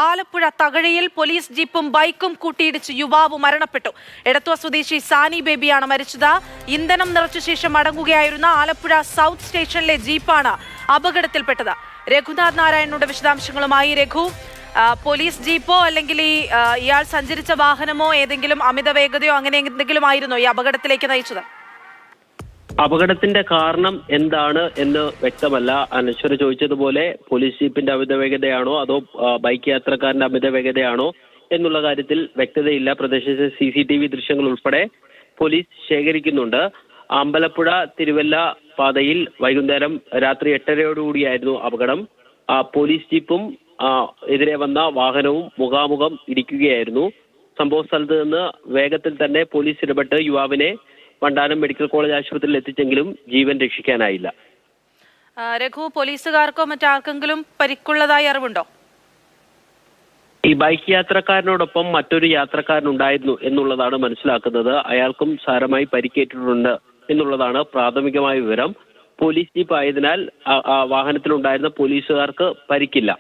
Alappuzha തകഴിയിൽ police ജീപ്പും ബൈക്കും കൂട്ടിയിടിച്ച് യുവാവ് മരണപ്പെട്ടു. എടത്വ സ്വദേശി സാനി ബേബിയാണ് മരിച്ചത്. ഇന്ധനം നിറച്ച ശേഷം മടങ്ങുകയായിരുന്ന ആലപ്പുഴ സൗത്ത് സ്റ്റേഷനിലെ ജീപ്പാണ് അപകടത്തിൽപ്പെട്ടത്. രഘുനാഥ് നാരായണനുടെ വിശദാംശങ്ങളുമായി. രഘു, പോലീസ് ജീപ്പോ അല്ലെങ്കിൽ ഇയാൾ സഞ്ചരിച്ച വാഹനമോ ഏതെങ്കിലും അമിത വേഗതയോ അങ്ങനെ എന്തെങ്കിലും ആയിരുന്നോ ഈ അപകടത്തിലേക്ക് നയിച്ചത്? അപകടത്തിന്റെ കാരണം എന്താണ് എന്ന് വ്യക്തമല്ല. അനശ്വര ചോദിച്ചതുപോലെ പോലീസ് ജീപ്പിന്റെ അമിത വേഗതയാണോ അതോ ബൈക്ക് യാത്രക്കാരന്റെ അമിത വേഗതയാണോ എന്നുള്ള കാര്യത്തിൽ വ്യക്തതയില്ല. പ്രദേശത്തെ CCTV ദൃശ്യങ്ങൾ ഉൾപ്പെടെ പോലീസ് ശേഖരിക്കുന്നുണ്ട്. അമ്പലപ്പുഴ തിരുവല്ല പാതയിൽ വൈകുന്നേരം രാത്രി 8:30യോടുകൂടിയായിരുന്നു അപകടം. പോലീസ് ജീപ്പും എതിരെ വന്ന വാഹനവും മുഖാമുഖം ഇടിക്കുകയായിരുന്നു. സംഭവ സ്ഥലത്ത് നിന്ന് വേഗത്തിൽ തന്നെ പോലീസ് ഇടപെട്ട് യുവാവിനെ വണ്ടാനം മെഡിക്കൽ കോളേജ് ആശുപത്രിയിൽ എത്തിച്ചെങ്കിലും ജീവൻ രക്ഷിക്കാനായില്ല. രഘു, പോലീസുകാർക്കോ മറ്റാർക്കെങ്കിലും പരിക്കുള്ളതായി അറിവുണ്ടോ? ഈ ബൈക്ക് യാത്രക്കാരനോടൊപ്പം മറ്റൊരു യാത്രക്കാരനുണ്ടായിരുന്നു എന്നുള്ളതാണ് മനസ്സിലാക്കുന്നത്. അയാൾക്കും സാരമായി പരിക്കേറ്റിട്ടുണ്ട് എന്നുള്ളതാണ് പ്രാഥമികമായ വിവരം. പോലീസ് ജീപ്പ് ആയതിനാൽ വാഹനത്തിലുണ്ടായിരുന്ന പോലീസുകാർക്ക് പരിക്കില്ല.